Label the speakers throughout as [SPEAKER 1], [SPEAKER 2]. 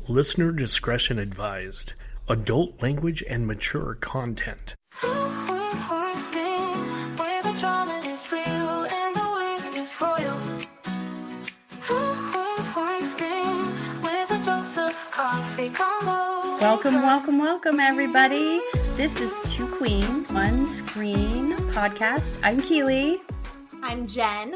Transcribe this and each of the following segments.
[SPEAKER 1] Listener discretion advised. Adult language and mature content.
[SPEAKER 2] Welcome, everybody. This is Two Queens, One Screen podcast. I'm Keeley.
[SPEAKER 3] I'm Jen.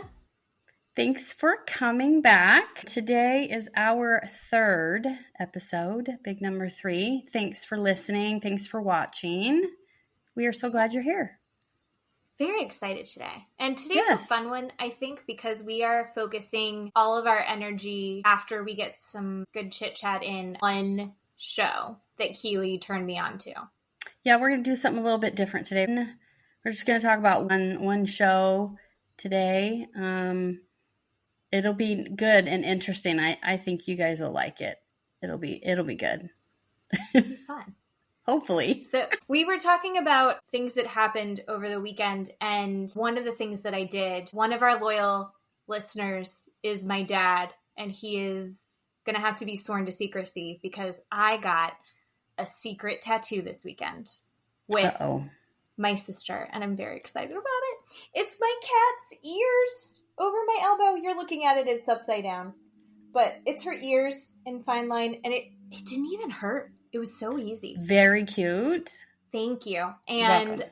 [SPEAKER 2] Thanks for coming back. Today is our third episode, big number 3. Thanks for listening. Thanks for watching. We are so glad you're here.
[SPEAKER 3] Very excited today. And today's a fun one, I think, because we are focusing all of our energy after we get some good chit chat in one show that Keeley turned me on to.
[SPEAKER 2] Yeah, we're going to do something a little bit different today. We're just going to talk about one show today. It'll be good and interesting. I think you guys will like it. It'll be good.
[SPEAKER 3] It'll be fun.
[SPEAKER 2] Hopefully.
[SPEAKER 3] So we were talking about things that happened over the weekend, and one of the things that I did, one of our loyal listeners is my dad, and he is going to have to be sworn to secrecy because I got a secret tattoo this weekend with my sister, and I'm very excited about it. It's my cat's ears over my elbow. You're looking at it, it's upside down. But it's her ears in fine line, and it didn't even hurt. It was so easy.
[SPEAKER 2] Very cute.
[SPEAKER 3] Thank you. And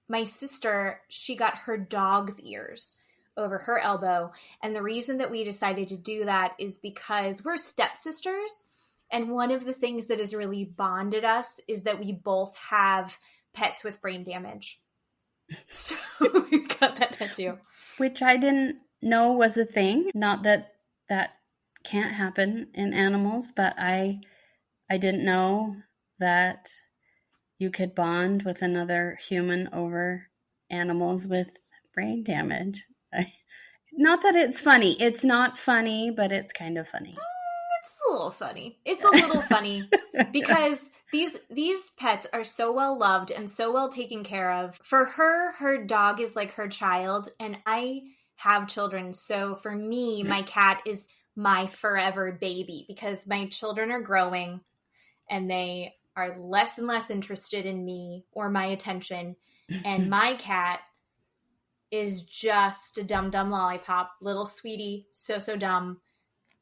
[SPEAKER 3] my sister, she got her dog's ears over her elbow. And the reason that we decided to do that is because we're stepsisters. And one of the things that has really bonded us is that we both have pets with brain damage. So we got that tattoo.
[SPEAKER 2] Which I didn't know was a thing. Not that that can't happen in animals, but I didn't know that you could bond with another human over animals with brain damage. Not that it's funny. It's not funny, but it's kind of funny.
[SPEAKER 3] It's a little funny. It's a little funny because these pets are so well loved and so well taken care of. For her dog is like her child, and I have children. So for me, my cat is my forever baby because my children are growing and they are less and less interested in me or my attention. And my cat is just a dumb lollipop, little sweetie, so dumb,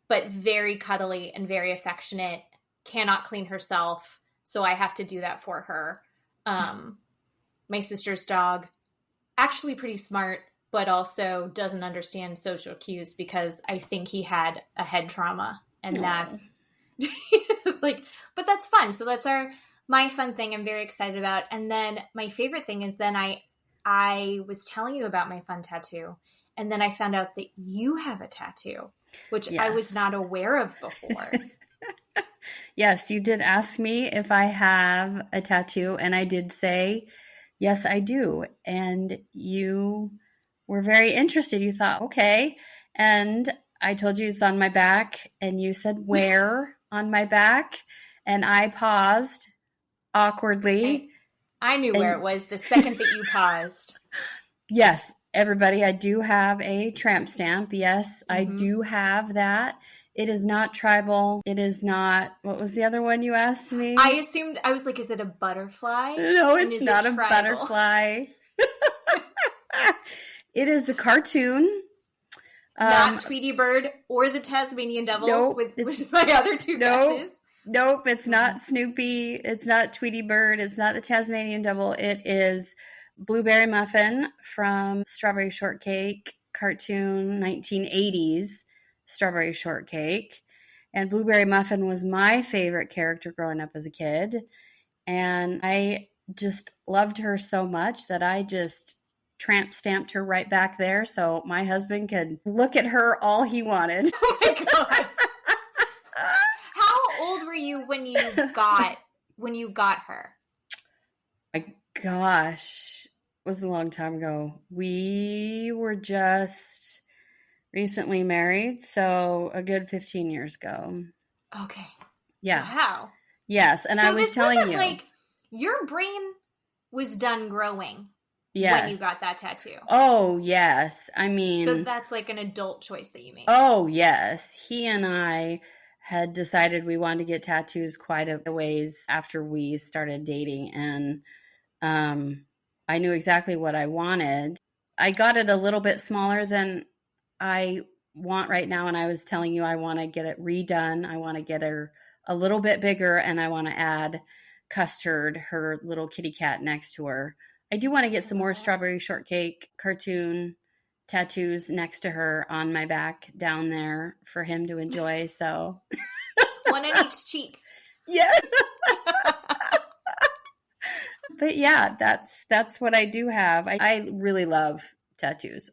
[SPEAKER 3] but very cuddly and very affectionate, cannot clean herself. So I have to do that for her. My sister's dog, actually pretty smart, but also doesn't understand social cues because I think he had a head trauma, and that's like, but that's fun. So that's my fun thing I'm very excited about. And then my favorite thing is then I was telling you about my fun tattoo, and then I found out that you have a tattoo, which I was not aware of before.
[SPEAKER 2] Yes, you did ask me if I have a tattoo, and I did say, yes, I do. And you were very interested. You thought, okay. And I told you it's on my back, and you said, where on my back? And I paused awkwardly.
[SPEAKER 3] I knew where it was the second that you paused.
[SPEAKER 2] Yes, everybody, I do have a tramp stamp. Yes, I do have that. It is not tribal. It is not, what was the other one you asked me?
[SPEAKER 3] I assumed, I was like, is it a butterfly?
[SPEAKER 2] No, it's not a butterfly. It is a cartoon.
[SPEAKER 3] Not Tweety Bird or the Tasmanian Devils with my other two guesses.
[SPEAKER 2] Nope, it's not Snoopy. It's not Tweety Bird. It's not the Tasmanian Devil. It is Blueberry Muffin from Strawberry Shortcake cartoon, 1980s Strawberry Shortcake. And Blueberry Muffin was my favorite character growing up as a kid. And I just loved her so much that I just tramp stamped her right back there so my husband could look at her all he wanted.
[SPEAKER 3] Oh my God. How old were you when you got her?
[SPEAKER 2] My gosh, it was a long time ago. We were just recently married, so a good 15 years ago.
[SPEAKER 3] Okay.
[SPEAKER 2] Yeah.
[SPEAKER 3] Wow.
[SPEAKER 2] Yes, and so I was telling you.
[SPEAKER 3] Like, your brain was done growing when you got that tattoo.
[SPEAKER 2] Oh, yes. I mean.
[SPEAKER 3] So that's like an adult choice that you made.
[SPEAKER 2] Oh, yes. He and I had decided we wanted to get tattoos quite a ways after we started dating. And I knew exactly what I wanted. I got it a little bit smaller than I want right now. And I was telling you, I want to get it redone. I want to get her a little bit bigger, and I want to add Custard, her little kitty cat, next to her. I do want to get some more Strawberry Shortcake cartoon tattoos next to her on my back down there for him to enjoy. So
[SPEAKER 3] one on each cheek.
[SPEAKER 2] Yeah. But yeah, that's what I do have. I really love tattoos.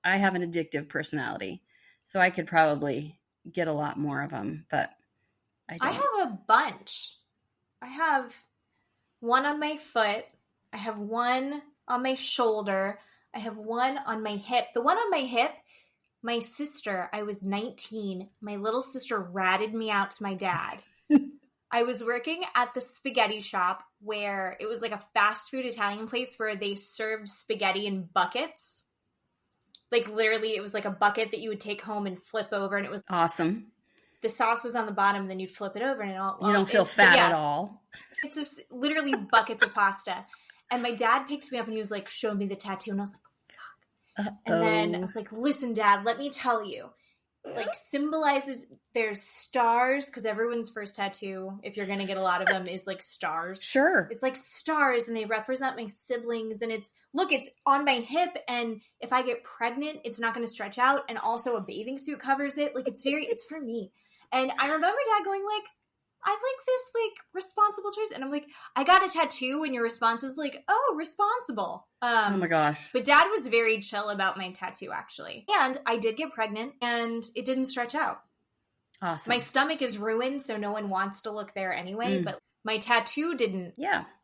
[SPEAKER 2] I have an addictive personality, so I could probably get a lot more of them, but I don't.
[SPEAKER 3] I have a bunch. I have one on my foot. I have one on my shoulder. I have one on my hip. The one on my hip, my sister, I was 19. My little sister ratted me out to my dad. I was working at the spaghetti shop where it was like a fast food Italian place where they served spaghetti in buckets. Like literally it was like a bucket that you would take home and flip over, and it was
[SPEAKER 2] awesome.
[SPEAKER 3] The sauce was on the bottom, then you'd flip it over and it all.
[SPEAKER 2] You don't feel fat at all.
[SPEAKER 3] It's literally buckets of pasta. And my dad picked me up and he was like, show me the tattoo. And I was like, fuck. And then I was like, listen, Dad, let me tell you. Like symbolizes, there's stars, because everyone's first tattoo, if you're going to get a lot of them, is like stars.
[SPEAKER 2] Sure.
[SPEAKER 3] It's like stars, and they represent my siblings. And it's on my hip, and if I get pregnant, it's not going to stretch out. And also a bathing suit covers it. Like it's for me. And I remember Dad going like, I like this like responsible choice. And I'm like, I got a tattoo, and your response is like, oh, responsible.
[SPEAKER 2] Oh my gosh.
[SPEAKER 3] But Dad was very chill about my tattoo, actually. And I did get pregnant, and it didn't stretch out.
[SPEAKER 2] Awesome.
[SPEAKER 3] My stomach is ruined, so no one wants to look there anyway. But my tattoo didn't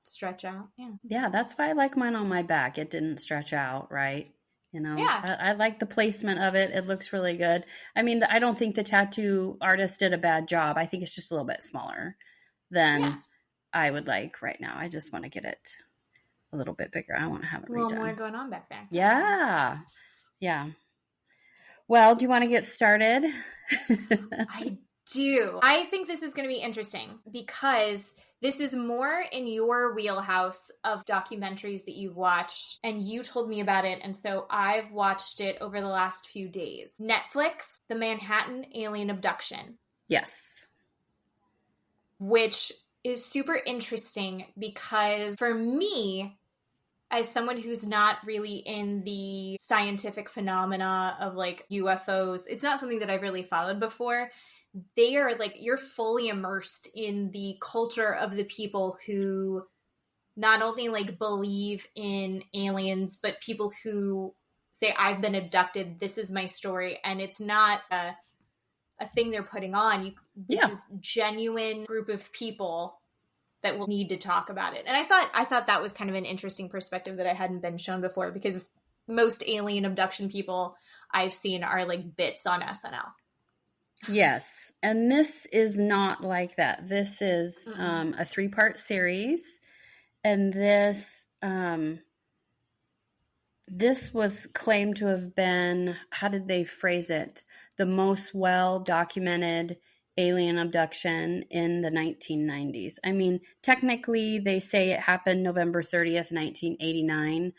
[SPEAKER 3] stretch out. Yeah.
[SPEAKER 2] Yeah, that's why I like mine on my back. It didn't stretch out, right? You know, I like the placement of it. It looks really good. I mean, I don't think the tattoo artist did a bad job. I think it's just a little bit smaller than I would like right now. I just want to get it a little bit bigger. I want to have it redone.
[SPEAKER 3] A little more going on back there.
[SPEAKER 2] Yeah. Yeah. Well, do you want to get started?
[SPEAKER 3] I do. I think this is going to be interesting because this is more in your wheelhouse of documentaries that you've watched, and you told me about it, and so I've watched it over the last few days. Netflix, The Manhattan Alien Abduction.
[SPEAKER 2] Yes.
[SPEAKER 3] Which is super interesting because for me, as someone who's not really in the scientific phenomena of like UFOs, it's not something that I've really followed before. They are like, you're fully immersed in the culture of the people who not only like believe in aliens, but people who say, I've been abducted, this is my story. And it's not a thing they're putting on. This is genuine group of people that will need to talk about it. And I thought that was kind of an interesting perspective that I hadn't been shown before, because most alien abduction people I've seen are like bits on SNL.
[SPEAKER 2] Yes. And this is not like that. This is a 3-part series. And this was claimed to have been, how did they phrase it? The most well-documented alien abduction in the 1990s. I mean, technically they say it happened November 30th, 1989,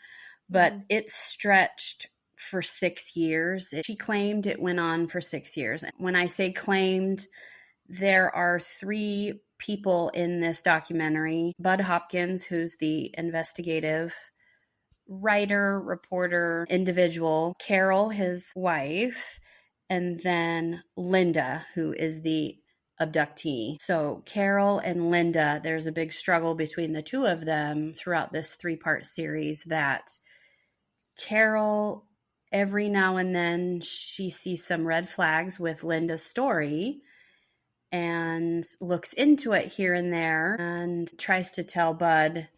[SPEAKER 2] but it stretched for 6 years. She claimed it went on for 6 years. When I say claimed, there are 3 people in this documentary. Bud Hopkins, who's the investigative writer, reporter, individual. Carol, his wife. And then Linda, who is the abductee. So Carol and Linda, there's a big struggle between the two of them throughout this 3-part series, that Carol, every now and then, she sees some red flags with Linda's story and looks into it here and there and tries to tell Bud,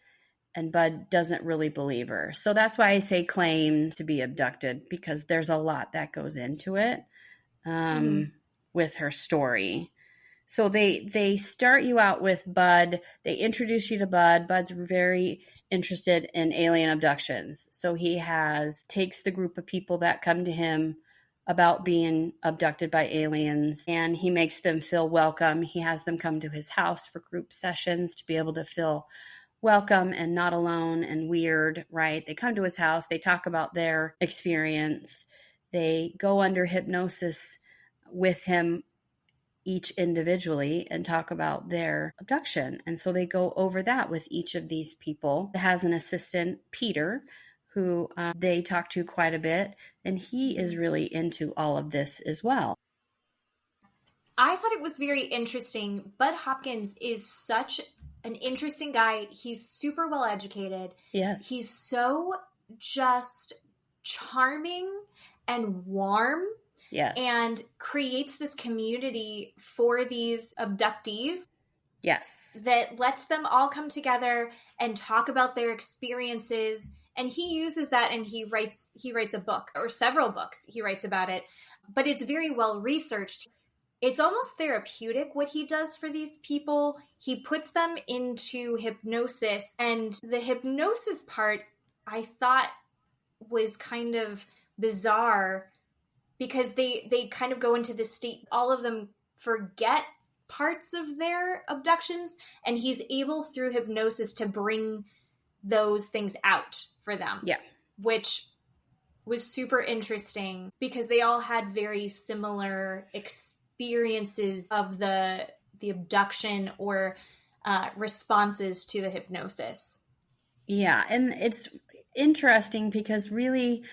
[SPEAKER 2] and Bud doesn't really believe her. So that's why I say claim to be abducted, because there's a lot that goes into it with her story. So they start you out with Bud. They introduce you to Bud. Bud's very interested in alien abductions. So he takes the group of people that come to him about being abducted by aliens, and he makes them feel welcome. He has them come to his house for group sessions to be able to feel welcome and not alone and weird, right? They come to his house, they talk about their experience, they go under hypnosis with him each individually and talk about their abduction. And so they go over that with each of these people. It has an assistant, Peter, who they talk to quite a bit, and he is really into all of this as well.
[SPEAKER 3] I thought it was very interesting. Bud Hopkins is such an interesting guy. He's super well educated.
[SPEAKER 2] Yes.
[SPEAKER 3] He's so just charming and warm.
[SPEAKER 2] Yes.
[SPEAKER 3] And creates this community for these abductees.
[SPEAKER 2] Yes.
[SPEAKER 3] That lets them all come together and talk about their experiences. And he uses that, and he writes a book, or several books he writes about it. But it's very well researched. It's almost therapeutic what he does for these people. He puts them into hypnosis, and the hypnosis part I thought was kind of bizarre, because they kind of go into this state, all of them forget parts of their abductions, and he's able through hypnosis to bring those things out for them.
[SPEAKER 2] Yeah.
[SPEAKER 3] Which was super interesting, because they all had very similar experiences of the abduction or responses to the hypnosis.
[SPEAKER 2] Yeah, and it's interesting because really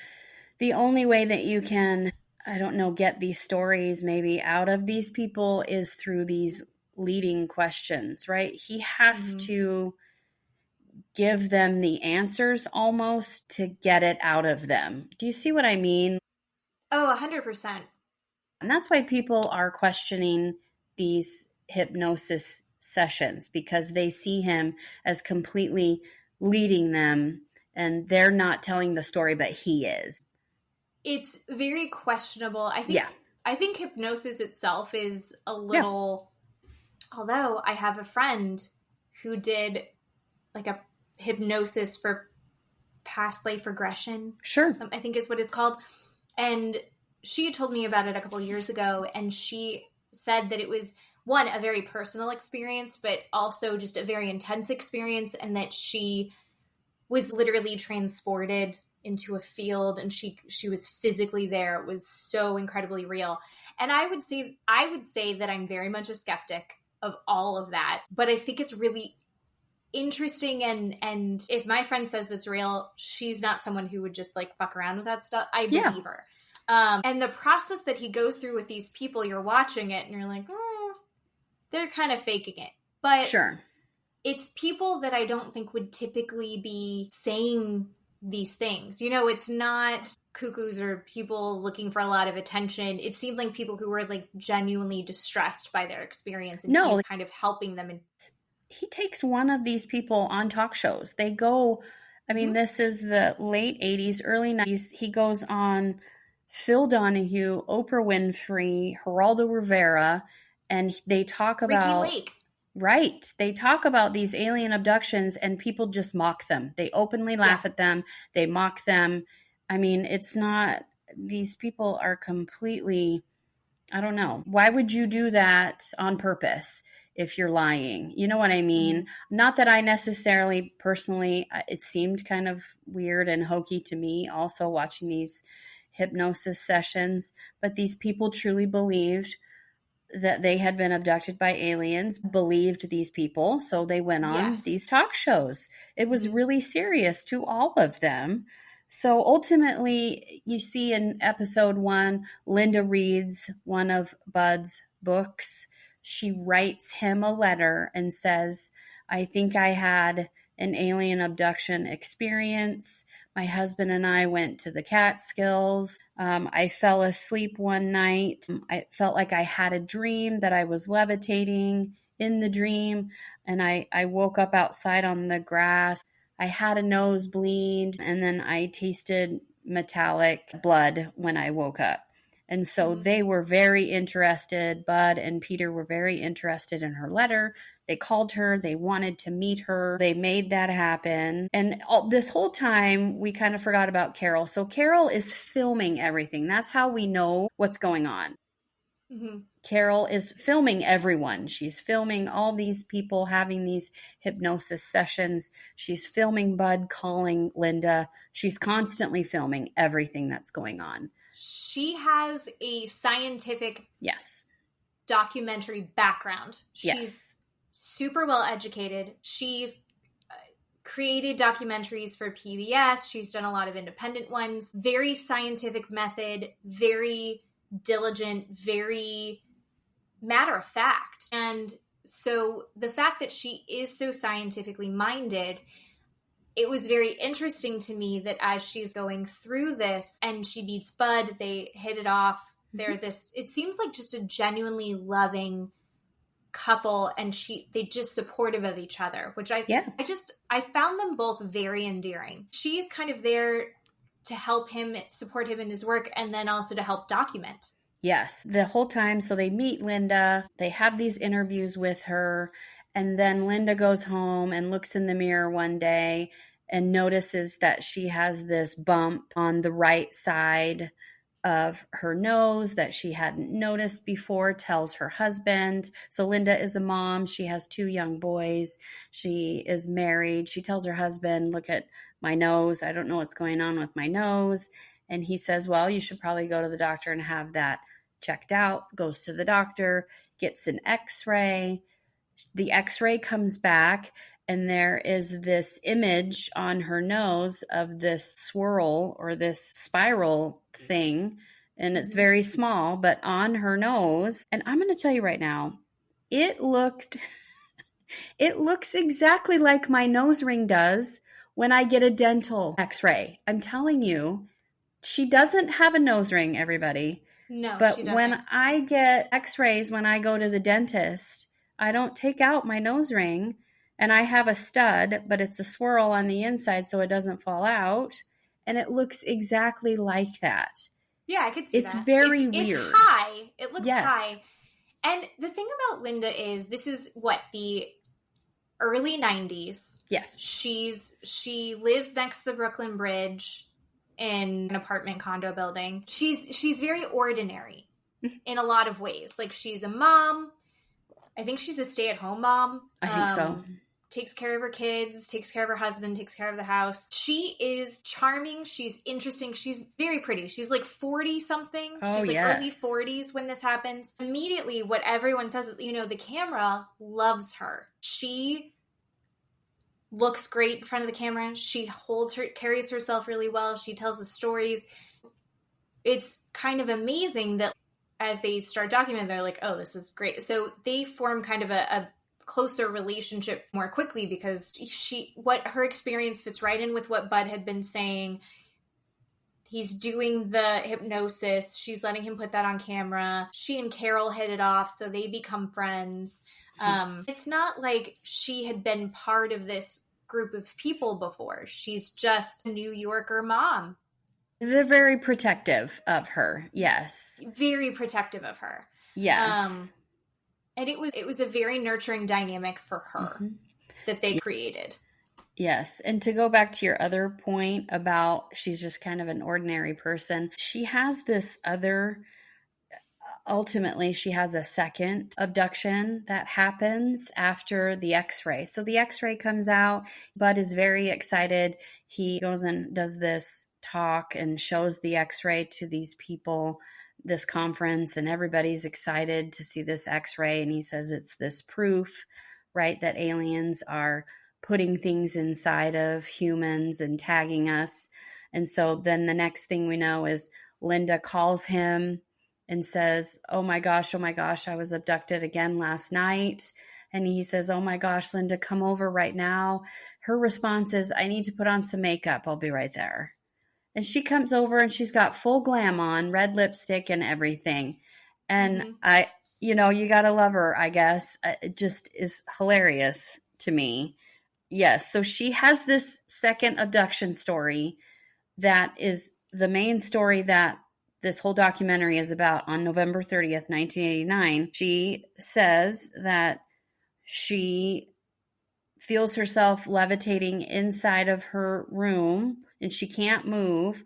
[SPEAKER 2] the only way that you can, I don't know, get these stories maybe out of these people is through these leading questions, right? He has to give them the answers almost to get it out of them. Do you see what I mean?
[SPEAKER 3] Oh, 100%.
[SPEAKER 2] And that's why people are questioning these hypnosis sessions, because they see him as completely leading them, and they're not telling the story, but he is. It's
[SPEAKER 3] very questionable. I think hypnosis itself is a little, although I have a friend who did like a hypnosis for past life regression.
[SPEAKER 2] Sure.
[SPEAKER 3] I think is what it's called. And she told me about it a couple of years ago, and she said that it was, one, a very personal experience, but also just a very intense experience, and that she was literally transported into a field, and she was physically there. It was so incredibly real. And I would say that I'm very much a skeptic of all of that, but I think it's really interesting, and if my friend says that's real, she's not someone who would just like fuck around with that stuff. I believe her. And the process that he goes through with these people, you're watching it and you're like, they're kind of faking it. But
[SPEAKER 2] sure,
[SPEAKER 3] it's people that I don't think would typically be saying these things. You know, it's not cuckoos or people looking for a lot of attention. It seemed like people who were like genuinely distressed by their experience, and he's kind of helping them.
[SPEAKER 2] He takes one of these people on talk shows. They go, I mean, this is the late 80s, early 90s. He goes on Phil Donahue, Oprah Winfrey, Geraldo Rivera, and they talk about
[SPEAKER 3] Ricky Lake.
[SPEAKER 2] Right. They talk about these alien abductions, and people just mock them. They openly laugh at them. They mock them. I mean, it's not, these people are completely, I don't know. Why would you do that on purpose if you're lying? You know what I mean? Not that I necessarily personally, it seemed kind of weird and hokey to me also watching these hypnosis sessions, but these people truly believed that they had been abducted by aliens, believed these people, so they went on these talk shows. It was really serious to all of them. So ultimately, you see in episode 1, Linda reads one of Bud's books. She writes him a letter and says, I think I had an alien abduction experience. My husband and I went to the Catskills. I fell asleep one night. I felt like I had a dream that I was levitating in the dream, and I woke up outside on the grass. I had a nosebleed, and then I tasted metallic blood when I woke up. And so they were very interested. Bud and Peter were very interested in her letter. They called her. They wanted to meet her. They made that happen. And this whole time, we kind of forgot about Carol. So Carol is filming everything. That's how we know what's going on.
[SPEAKER 3] Mm-hmm.
[SPEAKER 2] Carol is filming everyone. She's filming all these people having these hypnosis sessions. She's filming Bud calling Linda. She's constantly filming everything that's going on.
[SPEAKER 3] She has a scientific documentary background. She's super well educated. She's created documentaries for PBS. She's done a lot of independent ones. Very scientific method, very diligent, very matter of fact. And so the fact that she is so scientifically minded, it was very interesting to me that as she's going through this and she meets Bud, they hit it off. They're it seems like just a genuinely loving couple, and they just supportive of each other, which I found them both very endearing. She's kind of there to help him, support him in his work, and then also to help document.
[SPEAKER 2] Yes, the whole time. So they meet Linda, they have these interviews with her, and then Linda goes home and looks in the mirror one day and notices that she has this bump on the right side of her nose that she hadn't noticed before, tells her husband. So Linda is a mom. She has 2 young boys. She is married. She tells her husband, look at my nose. I don't know what's going on with my nose. And he says, well, you should probably go to the doctor and have that checked out. Goes to the doctor, gets an x-ray. The x-ray comes back, and there is this image on her nose of this swirl or this spiral thing. And it's very small, but on her nose. And I'm going to tell you right now, it looks exactly like my nose ring does when I get a dental x-ray. I'm telling you, she doesn't have a nose ring, everybody.
[SPEAKER 3] No,
[SPEAKER 2] but
[SPEAKER 3] she doesn't.
[SPEAKER 2] When I get x-rays, when I go to the dentist, I don't take out my nose ring, and I have a stud, but it's a swirl on the inside so it doesn't fall out, and it looks exactly like that.
[SPEAKER 3] Yeah, I could see
[SPEAKER 2] that. It's
[SPEAKER 3] very
[SPEAKER 2] weird.
[SPEAKER 3] It's high. It looks high. And the thing about Linda is, this is the early 90s.
[SPEAKER 2] Yes.
[SPEAKER 3] She lives next to the Brooklyn Bridge in an apartment condo building. She's very ordinary in a lot of ways. Like, she's a mom. I think she's a stay-at-home mom.
[SPEAKER 2] I think so.
[SPEAKER 3] Takes care of her kids, takes care of her husband, takes care of the house. She is charming. She's interesting. She's very pretty. She's like 40-something.
[SPEAKER 2] Oh,
[SPEAKER 3] she's
[SPEAKER 2] yes.
[SPEAKER 3] Early 40s when this happens. Immediately, what everyone says is, the camera loves her. She looks great in front of the camera. She carries herself really well. She tells the stories. It's kind of amazing that as they start documenting, they're like, oh, this is great. So they form kind of a closer relationship more quickly, because her experience fits right in with what Bud had been saying. He's doing the hypnosis. She's letting him put that on camera. She and Carol hit it off, so they become friends. It's not like she had been part of this group of people before. She's just a New Yorker mom.
[SPEAKER 2] They're very protective of her. Yes.
[SPEAKER 3] Very protective of her.
[SPEAKER 2] Yes.
[SPEAKER 3] And it was a very nurturing dynamic for her that they created.
[SPEAKER 2] Yes. And to go back to your other point about she's just kind of an ordinary person, she has this other, ultimately she has a second abduction that happens after the x-ray. So the x-ray comes out. Bud is very excited. He goes and does this talk and shows the x-ray to these people, this conference, and everybody's excited to see this x-ray. And he says it's this proof, right, that aliens are putting things inside of humans and tagging us. And so then the next thing we know is Linda calls him and says, oh my gosh, I was abducted again last night. And he says, oh my gosh, Linda, come over right now. Her response is, I need to put on some makeup. I'll be right there. And she comes over and she's got full glam on, red lipstick and everything. And you gotta love her, I guess. It just is hilarious to me. Yes. So she has this second abduction story that is the main story that this whole documentary is about, on November 30th, 1989, she says that she feels herself levitating inside of her room and she can't move.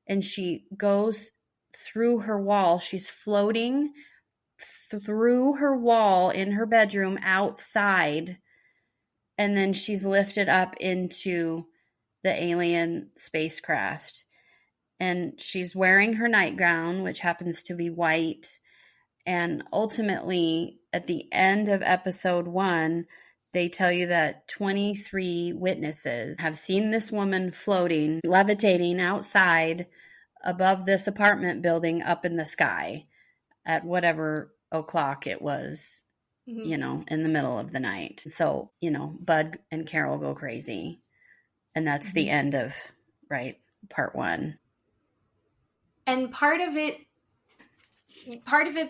[SPEAKER 2] And she goes through her wall. She's floating through her wall in her bedroom outside. And then she's lifted up into the alien spacecraft. And she's wearing her nightgown, which happens to be white. And ultimately, at the end of episode 1, they tell you that 23 witnesses have seen this woman floating, levitating outside above this apartment building up in the sky at whatever o'clock it was, in the middle of the night. So, Bud and Carol go crazy. And that's the end of, part 1.
[SPEAKER 3] And part of it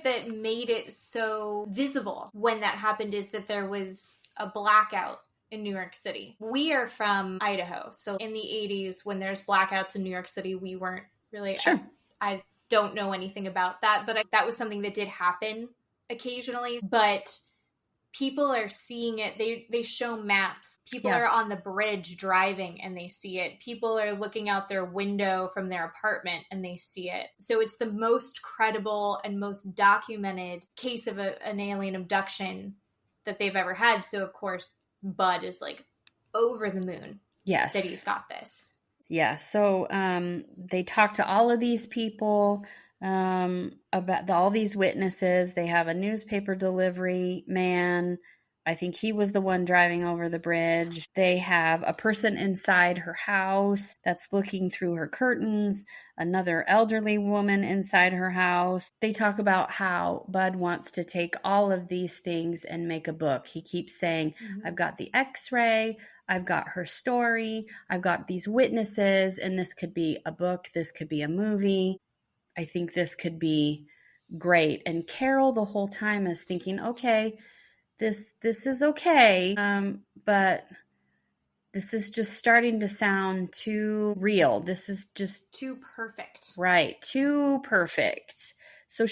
[SPEAKER 3] that made it so visible when that happened is that there was a blackout in New York City. We are from Idaho. So in the 80s, when there's blackouts in New York City, we weren't really,
[SPEAKER 2] sure.
[SPEAKER 3] I don't know anything about that, but that was something that did happen occasionally. But people are seeing it. They show maps. People are on the bridge driving and they see it. People are looking out their window from their apartment and they see it. So it's the most credible and most documented case of an alien abduction that they've ever had. So of course, Bud is like over the moon.
[SPEAKER 2] Yes.
[SPEAKER 3] That he's got this.
[SPEAKER 2] Yeah. So they talk to all of these people about all these witnesses. They have a newspaper delivery man. I think he was the one driving over the bridge. They have a person inside her house that's looking through her curtains, another elderly woman inside her house. They talk about how Bud wants to take all of these things and make a book. He keeps saying, I've got the x-ray, I've got her story, I've got these witnesses, and this could be a book, this could be a movie. I think this could be great. And Carol the whole time is thinking, okay, this is okay, but this is just starting to sound too real. This is just
[SPEAKER 3] too perfect.
[SPEAKER 2] Right, too perfect. So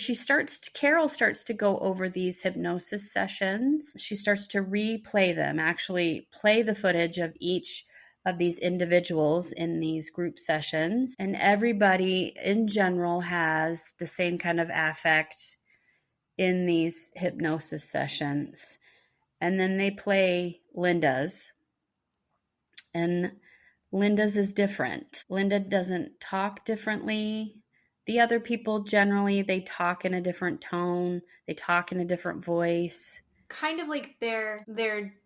[SPEAKER 2] Carol starts to go over these hypnosis sessions. She starts to replay them, actually play the footage of each of these individuals in these group sessions. And everybody in general has the same kind of affect in these hypnosis sessions. And then they play Linda's. And Linda's is different. Linda doesn't talk differently. The other people generally, they talk in a different tone. They talk in a different voice.
[SPEAKER 3] Kind of like they're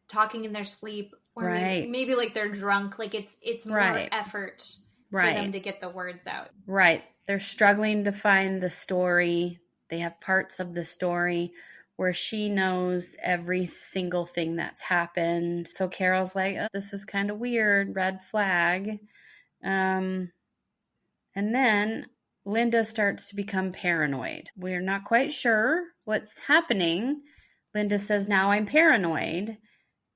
[SPEAKER 3] talking in their sleep, or
[SPEAKER 2] right.
[SPEAKER 3] maybe like they're drunk. Like it's more
[SPEAKER 2] right.
[SPEAKER 3] effort for
[SPEAKER 2] right.
[SPEAKER 3] them to get the words out.
[SPEAKER 2] Right. They're struggling to find the story. They have parts of the story where she knows every single thing that's happened. So Carol's like, oh, this is kind of weird, red flag. And then Linda starts to become paranoid. We're not quite sure what's happening. Linda says, now I'm paranoid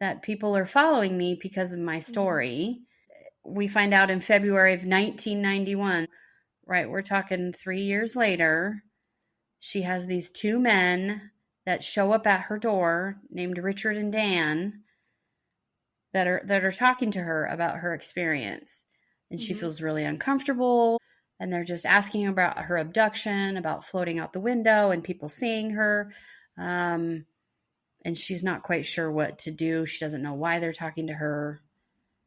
[SPEAKER 2] that people are following me because of my story. We find out in February of 1991, right? We're talking 3 years later. She has these two men that show up at her door named Richard and Dan that are talking to her about her experience. And she feels really uncomfortable. And they're just asking about her abduction, about floating out the window and people seeing her. And she's not quite sure what to do. She doesn't know why they're talking to her.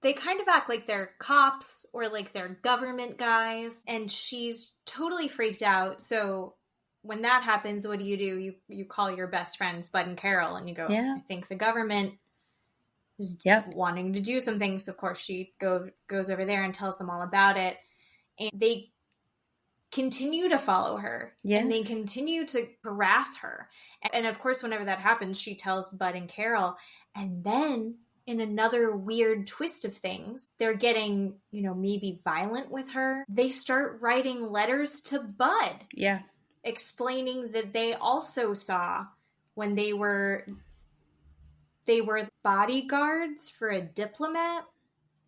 [SPEAKER 3] They kind of act like they're cops or like they're government guys. And she's totally freaked out. So when that happens, what do? You call your best friends, Bud and Carol, and you go, I think the government is wanting to do some things. Of course, she goes over there and tells them all about it. And they continue to follow her. Yes. And they continue to harass her. And of course, whenever that happens, she tells Bud and Carol. And then in another weird twist of things, they're getting, maybe violent with her. They start writing letters to Bud.
[SPEAKER 2] Yeah.
[SPEAKER 3] Explaining that they also saw when they were bodyguards for a diplomat.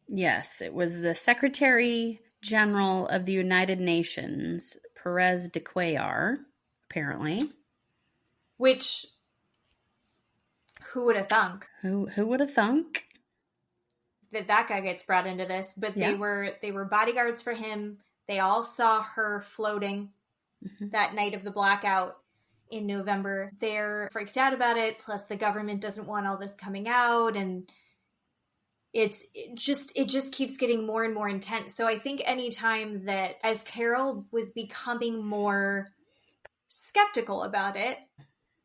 [SPEAKER 2] Yes, it was the Secretary General of the United Nations, Perez de Cuellar, apparently.
[SPEAKER 3] Which, who would have thunk?
[SPEAKER 2] Who would have thunk?
[SPEAKER 3] That guy gets brought into this, but
[SPEAKER 2] Yeah.
[SPEAKER 3] they were bodyguards for him. They all saw her floating that night of the blackout in November. They're freaked out about it. Plus, the government doesn't want all this coming out, and it just keeps getting more and more intense. So I think anytime that, as Carol was becoming more skeptical about it,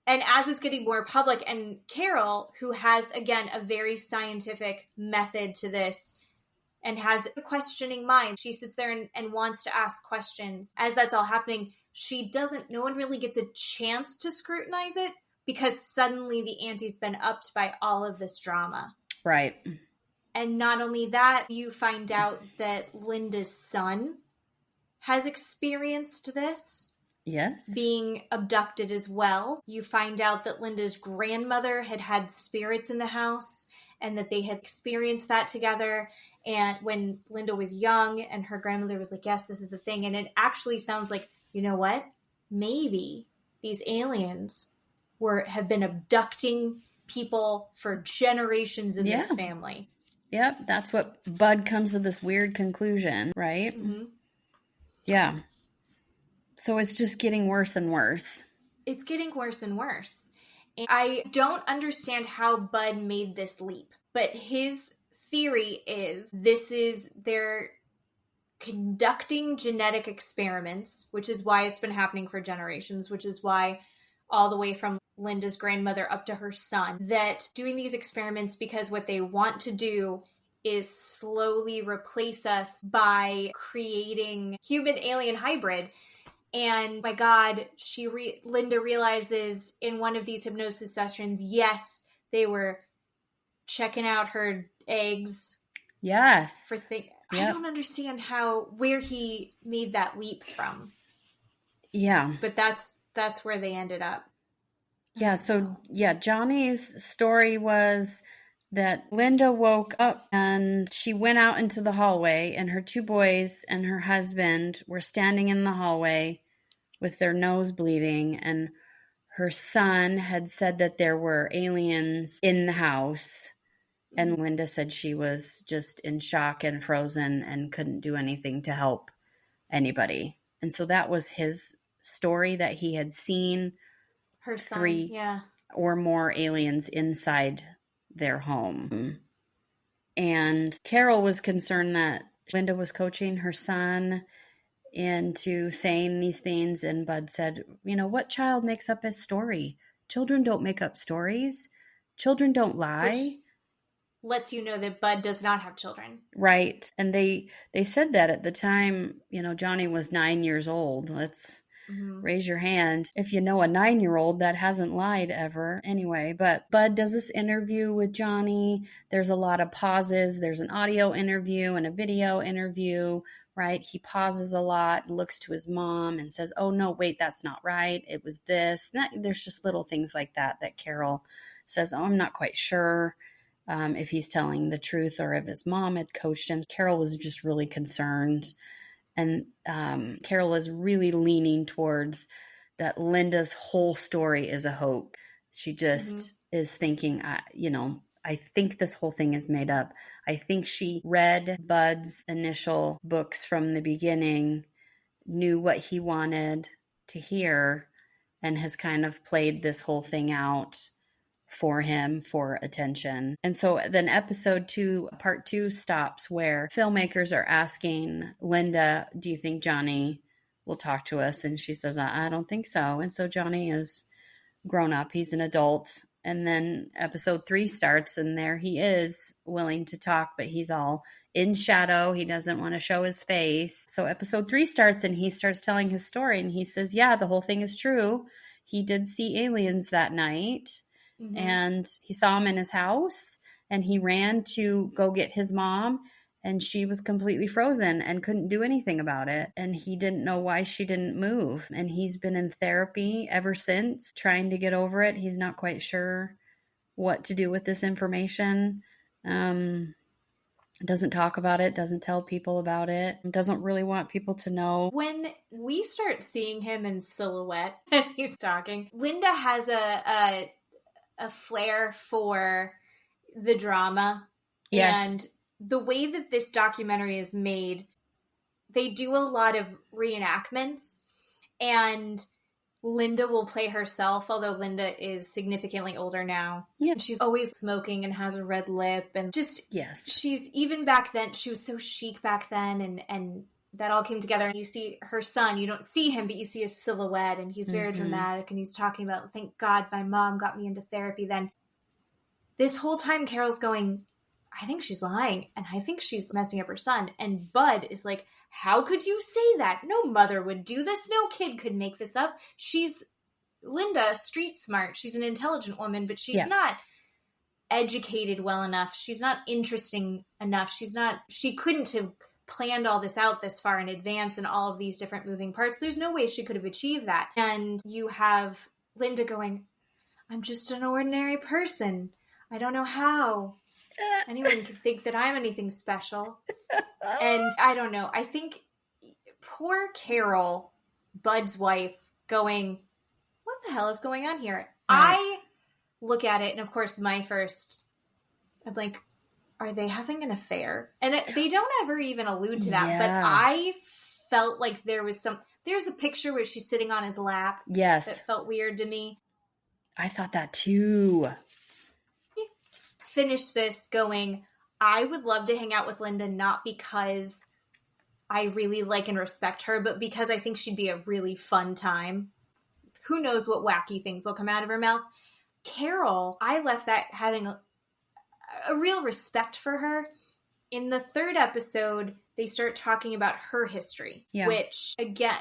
[SPEAKER 3] and as it's getting more public, and Carol, who has, again, a very scientific method to this and has a questioning mind, she sits there and wants to ask questions. As that's all happening, no one really gets a chance to scrutinize it because suddenly the ante's been upped by all of this drama.
[SPEAKER 2] Right.
[SPEAKER 3] And not only that, you find out that Linda's son has experienced this.
[SPEAKER 2] Yes.
[SPEAKER 3] Being abducted as well. You find out that Linda's grandmother had spirits in the house and that they had experienced that together. And when Linda was young and her grandmother was like, yes, this is the thing. And it actually sounds like, you know what? Maybe these aliens have been abducting people for generations in this family.
[SPEAKER 2] Yep. That's what Bud comes to this weird conclusion, right?
[SPEAKER 3] Mm-hmm.
[SPEAKER 2] Yeah. So it's just getting worse and worse.
[SPEAKER 3] It's getting worse and worse. And I don't understand how Bud made this leap, but his theory is they're conducting genetic experiments, which is why it's been happening for generations, which is why all the way from Linda's grandmother up to her son, that doing these experiments because what they want to do is slowly replace us by creating human-alien hybrid. And my God, Linda realizes in one of these hypnosis sessions, yes, they were checking out her eggs.
[SPEAKER 2] Yes.
[SPEAKER 3] I don't understand where he made that leap from.
[SPEAKER 2] Yeah.
[SPEAKER 3] But that's where they ended up.
[SPEAKER 2] Yeah. So Johnny's story was that Linda woke up and she went out into the hallway and her two boys and her husband were standing in the hallway with their nose bleeding, and her son had said that there were aliens in the house, and Linda said she was just in shock and frozen and couldn't do anything to help anybody. And so that was his story, that he had seen
[SPEAKER 3] her son,
[SPEAKER 2] 3 or more aliens inside their home. And Carol was concerned that Linda was coaching her son into saying these things, and Bud said, what child makes up a story? Children don't make up stories. Children don't lie.
[SPEAKER 3] Which lets you know that Bud does not have children.
[SPEAKER 2] Right. And they said that at the time, Johnny was 9 years old. Let's raise your hand if you know a 9-year-old that hasn't lied ever. Anyway, but Bud does this interview with Johnny. There's a lot of pauses. There's an audio interview and a video interview, right? He pauses a lot, looks to his mom and says, oh, no, wait, that's not right. It was this. There's just little things like that Carol says, oh, I'm not quite sure if he's telling the truth or if his mom had coached him. Carol was just really concerned. And Carol is really leaning towards that Linda's whole story is a hoax. She just is thinking, I think this whole thing is made up. I think she read Bud's initial books from the beginning, knew what he wanted to hear, and has kind of played this whole thing out for him for attention. And so then part 2 stops where filmmakers are asking Linda, do you think Johnny will talk to us? And she says, I don't think so. And so Johnny is grown up. He's an adult. And then episode 3 starts, and there he is willing to talk, but he's all in shadow. He doesn't want to show his face. So episode 3 starts, and he starts telling his story, and he says, yeah, the whole thing is true. He did see aliens that night. And he saw him in his house, and he ran to go get his mom, and she was completely frozen and couldn't do anything about it. And he didn't know why she didn't move. And he's been in therapy ever since, trying to get over it. He's not quite sure what to do with this information. Doesn't talk about it, doesn't tell people about it, doesn't really want people to know.
[SPEAKER 3] When we start seeing him in silhouette and he's talking, Linda has a flair for the drama.
[SPEAKER 2] Yes.
[SPEAKER 3] And the way that this documentary is made, they do a lot of reenactments, and Linda will play herself, although Linda is significantly older now.
[SPEAKER 2] Yeah.
[SPEAKER 3] She's always smoking and has a red lip, and just,
[SPEAKER 2] yes,
[SPEAKER 3] she's, even back then, she was so chic back then, and that all came together. And you see her son, you don't see him, but you see his silhouette, and he's very dramatic, and he's talking about, thank God my mom got me into therapy then. This whole time, Carol's going, I think she's lying, and I think she's messing up her son. And Bud is like, how could you say that? No mother would do this. No kid could make this up. She's, Linda, street smart. She's an intelligent woman, but she's not educated well enough. She's not interesting enough. She couldn't have planned all this out this far in advance and all of these different moving parts. There's no way she could have achieved that. And you have Linda going, I'm just an ordinary person. I don't know how anyone could think that I'm anything special. And I don't know. I think poor Carol, Bud's wife, going, what the hell is going on here? I look at it, and of course, I'm like, are they having an affair? And they don't ever even allude to that, but I felt like there's a picture where she's sitting on his lap.
[SPEAKER 2] Yes.
[SPEAKER 3] That felt weird to me.
[SPEAKER 2] I thought that too.
[SPEAKER 3] Finish this going, I would love to hang out with Linda, not because I really like and respect her, but because I think she'd be a really fun time. Who knows what wacky things will come out of her mouth. Carol, I left that having a real respect for her. In the third episode, they start talking about her history, which, again,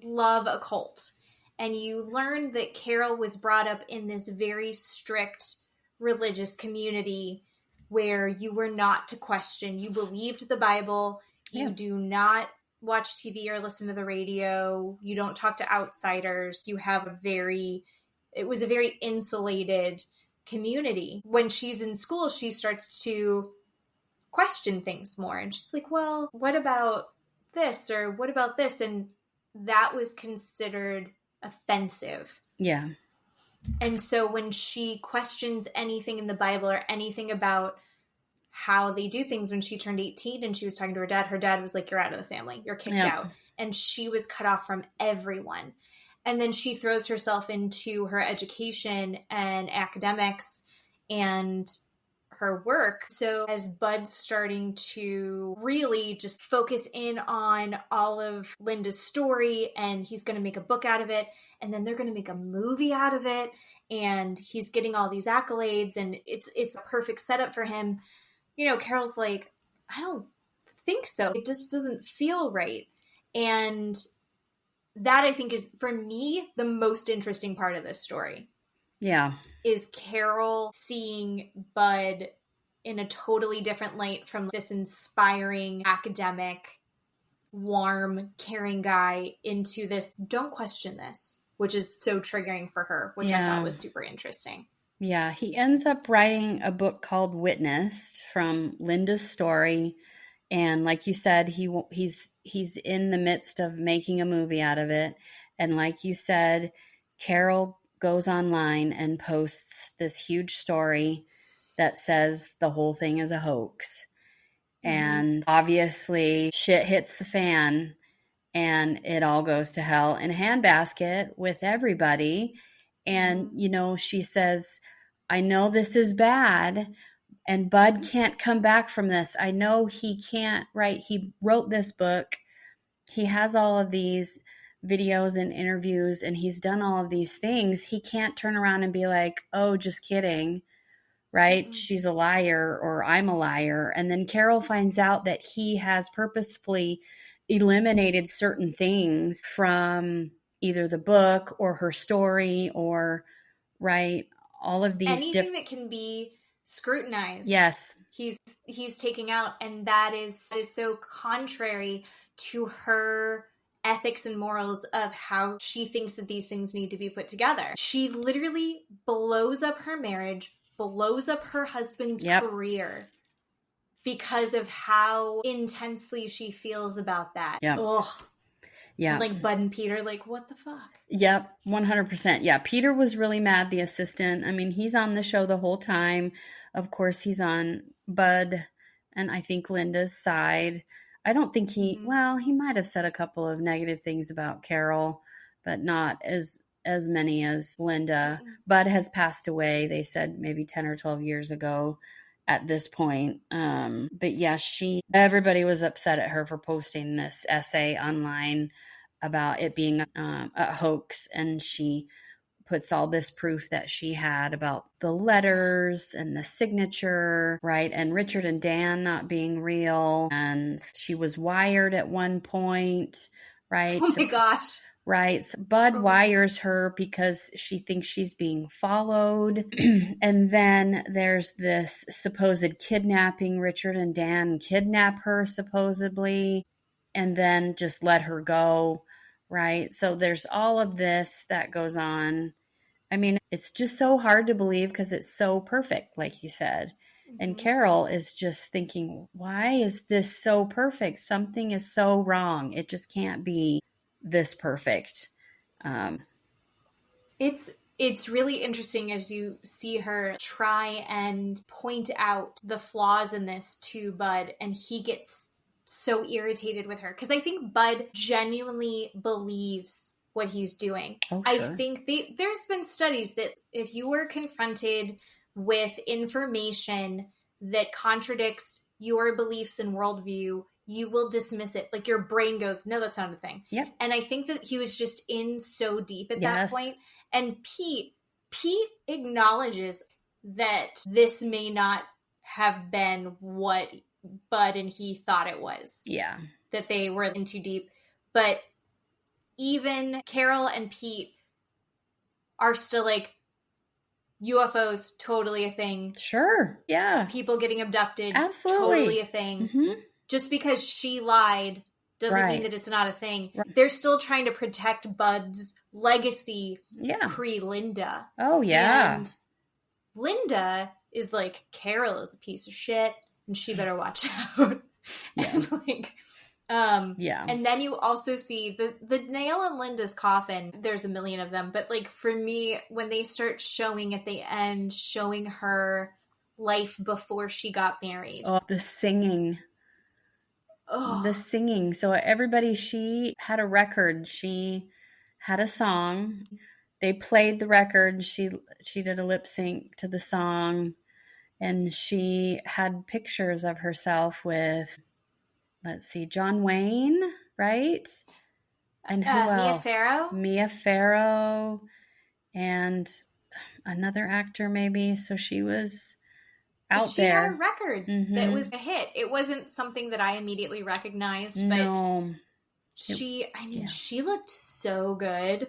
[SPEAKER 3] love occult. And you learn that Carol was brought up in this very strict religious community where you were not to question. You believed the Bible. You do not watch TV or listen to the radio. You don't talk to outsiders. You have it was a very insulated community. When she's in school, she starts to question things more. And she's like, well, what about this? Or what about this? And that was considered offensive.
[SPEAKER 2] Yeah.
[SPEAKER 3] And so when she questions anything in the Bible or anything about how they do things, when she turned 18 and she was talking to her dad was like, you're out of the family. You're kicked out. And she was cut off from everyone. And then she throws herself into her education and academics and her work. So as Bud's starting to really just focus in on all of Linda's story, and he's going to make a book out of it, and then they're going to make a movie out of it, and he's getting all these accolades, and it's a perfect setup for him. You know, Carol's like, I don't think so. It just doesn't feel right. And that, I think, is, for me, the most interesting part of this story.
[SPEAKER 2] Yeah.
[SPEAKER 3] Is Carol seeing Bud in a totally different light from this inspiring, academic, warm, caring guy into this, don't question this, which is so triggering for her, which I thought was super interesting.
[SPEAKER 2] Yeah, he ends up writing a book called Witnessed from Linda's story. And like you said, he's in the midst of making a movie out of it. And like you said, Carol goes online and posts this huge story that says the whole thing is a hoax. And obviously shit hits the fan and it all goes to hell in a handbasket with everybody. And, you know, she says, I know this is bad and Bud can't come back from this. I know he can't, right? He wrote this book. He has all of these videos and interviews and he's done all of these things. He can't turn around and be like, oh, just kidding, right? She's a liar or I'm a liar. And then Carol finds out that he has purposefully eliminated certain things from either the book or her story or, right, all of these
[SPEAKER 3] anything that can be scrutinized.
[SPEAKER 2] Yes.
[SPEAKER 3] He's taking out, and that is so contrary to her ethics and morals of how she thinks that these things need to be put together. She literally blows up her marriage, blows up her husband's career because of how intensely she feels about that.
[SPEAKER 2] Yeah.
[SPEAKER 3] Ugh.
[SPEAKER 2] Yeah.
[SPEAKER 3] And like Bud and Peter, like, what the fuck?
[SPEAKER 2] Yep, 100%. Yeah, Peter was really mad, the assistant. I mean, he's on the show the whole time. Of course, he's on Bud and I think Linda's side. I don't think he might have said a couple of negative things about Carol, but not as many as Linda. Bud has passed away, they said maybe 10 or 12 years ago at this point. But yeah, everybody was upset at her for posting this essay online about it being a hoax, and she puts all this proof that she had about the letters and the signature, right? And Richard and Dan not being real, and she was wired at one point, right?
[SPEAKER 3] Oh my gosh.
[SPEAKER 2] Right. So Bud wires her because she thinks she's being followed. And then there's this supposed kidnapping. Richard and Dan kidnap her supposedly and then just let her go. Right. So there's all of this that goes on. I mean, it's just so hard to believe because it's so perfect, like you said. And Carol is just thinking, why is this so perfect? Something is so wrong. It just can't be this perfect.
[SPEAKER 3] It's really interesting as you see her try and point out the flaws in this to Bud, and he gets so irritated with her because I think Bud genuinely believes what he's doing.
[SPEAKER 2] Oh,
[SPEAKER 3] I
[SPEAKER 2] sure.
[SPEAKER 3] think there's been studies that if you were confronted with information that contradicts your beliefs and worldview, you will dismiss it. Like your brain goes, no, that's not a thing.
[SPEAKER 2] Yep.
[SPEAKER 3] And I think that he was just in so deep at that point. And Pete acknowledges that this may not have been what Bud and he thought it was.
[SPEAKER 2] Yeah.
[SPEAKER 3] That they were in too deep. But even Carol and Pete are still like, UFOs, totally a thing.
[SPEAKER 2] Sure. Yeah.
[SPEAKER 3] People getting abducted,
[SPEAKER 2] absolutely,
[SPEAKER 3] totally a thing. Mm-hmm. Just because she lied doesn't mean that it's not a thing.
[SPEAKER 2] Right.
[SPEAKER 3] They're still trying to protect Bud's legacy pre-Linda.
[SPEAKER 2] Oh, yeah.
[SPEAKER 3] And Linda is like, Carol is a piece of shit, and she better watch out.
[SPEAKER 2] Yeah.
[SPEAKER 3] And like, and then you also see the nail in Linda's coffin. There's a million of them, but like for me, when they start showing at the end, showing her life before she got married.
[SPEAKER 2] Oh, the singing. Oh. The singing. So everybody, she had a record. She had a song. They played the record. She did a lip sync to the song, and she had pictures of herself with, let's see, John Wayne, right? And who else? Mia Farrow, and another actor maybe. So she was out there. She
[SPEAKER 3] had a record that was a hit. It wasn't something that I immediately recognized, but she looked so good.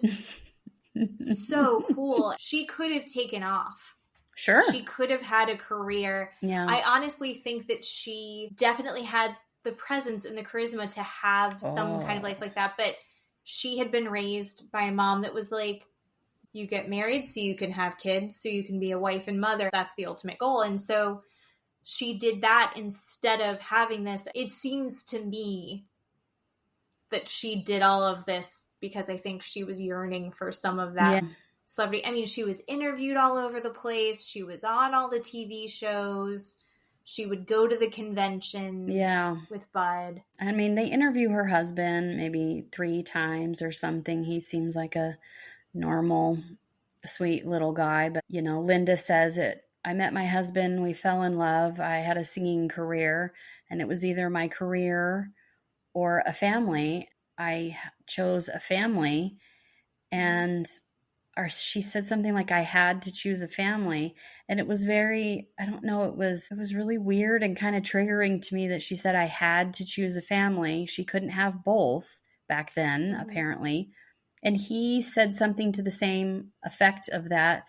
[SPEAKER 3] So cool. She could have taken off.
[SPEAKER 2] Sure.
[SPEAKER 3] She could have had a career. Yeah. I honestly think that she definitely had the presence and the charisma to have some kind of life like that. But she had been raised by a mom that was like, you get married so you can have kids, so you can be a wife and mother. That's the ultimate goal. And so she did that instead of having this. It seems to me that she did all of this because I think she was yearning for some of that celebrity. I mean, she was interviewed all over the place. She was on all the TV shows. She would go to the conventions with Bud.
[SPEAKER 2] I mean, they interview her husband maybe 3 times or something. He seems like a normal, sweet little guy. But, you know, Linda says it. I met my husband. We fell in love. I had a singing career, and it was either my career or a family. I chose a family, and she said something like, I had to choose a family. And it was very, I don't know, it was really weird and kind of triggering to me that she said I had to choose a family. She couldn't have both back then, apparently. And he said something to the same effect of that.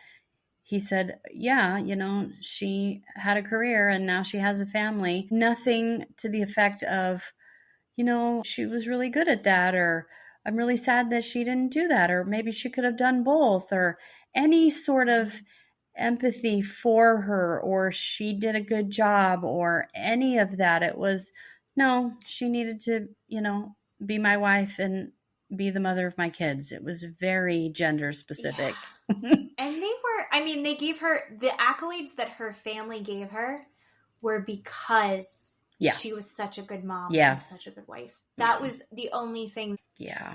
[SPEAKER 2] He said, yeah, you know, she had a career and now she has a family. Nothing to the effect of, you know, she was really good at that, or I'm really sad that she didn't do that, or maybe she could have done both, or any sort of empathy for her, or she did a good job, or any of that. It was, no, she needed to, be my wife and be the mother of my kids. It was very gender specific.
[SPEAKER 3] Yeah. And they gave her the accolades that her family gave her were because she was such a good mom and such a good wife. That was the only thing.
[SPEAKER 2] Yeah.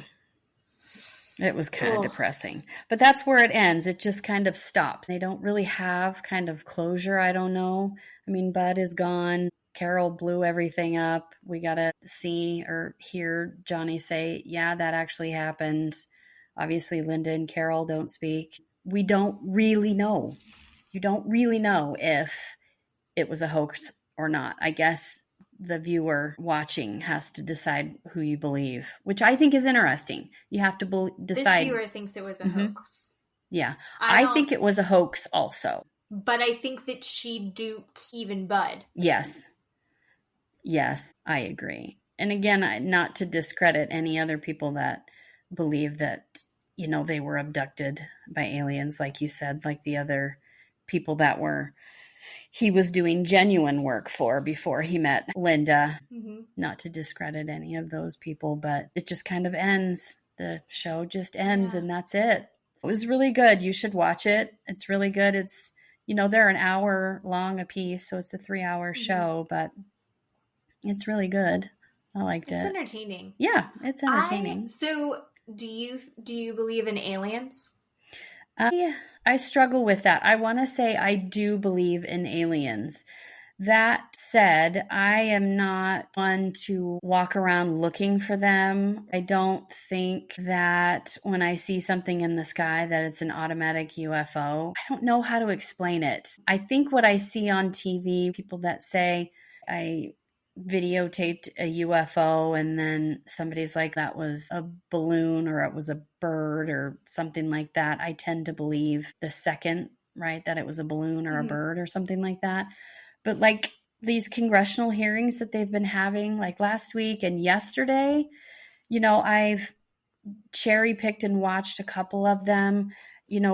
[SPEAKER 2] It was kind of depressing. But that's where it ends. It just kind of stops. They don't really have kind of closure. I don't know. I mean, Bud is gone. Carol blew everything up. We got to see or hear Johnny say, yeah, that actually happened. Obviously, Linda and Carol don't speak. We don't really know. You don't really know if it was a hoax or not. I guess the viewer watching has to decide who you believe, which I think is interesting. You have to decide.
[SPEAKER 3] This viewer thinks it was a hoax.
[SPEAKER 2] Yeah. I think it was a hoax also.
[SPEAKER 3] But I think that she duped even Bud.
[SPEAKER 2] Yes. Yes, I agree. And again, not to discredit any other people that believe that, they were abducted by aliens, like you said, like the other people that he was doing genuine work for before he met Linda. Mm-hmm. Not to discredit any of those people, but it just kind of ends. The show just ends and that's it. It was really good. You should watch it. It's really good. It's, they're an hour long a piece, so it's a 3-hour show, but it's really good. I liked it.
[SPEAKER 3] It's entertaining.
[SPEAKER 2] Yeah, it's entertaining.
[SPEAKER 3] So do you believe in aliens?
[SPEAKER 2] I struggle with that. I want to say I do believe in aliens. That said, I am not one to walk around looking for them. I don't think that when I see something in the sky that it's an automatic UFO. I don't know how to explain it. I think what I see on TV, people that say I videotaped a UFO and then somebody's like that was a balloon or it was a bird or something like that. I tend to believe the second, right, that it was a balloon or a bird or something like that. But like these congressional hearings that they've been having like last week and yesterday, I've cherry picked and watched a couple of them,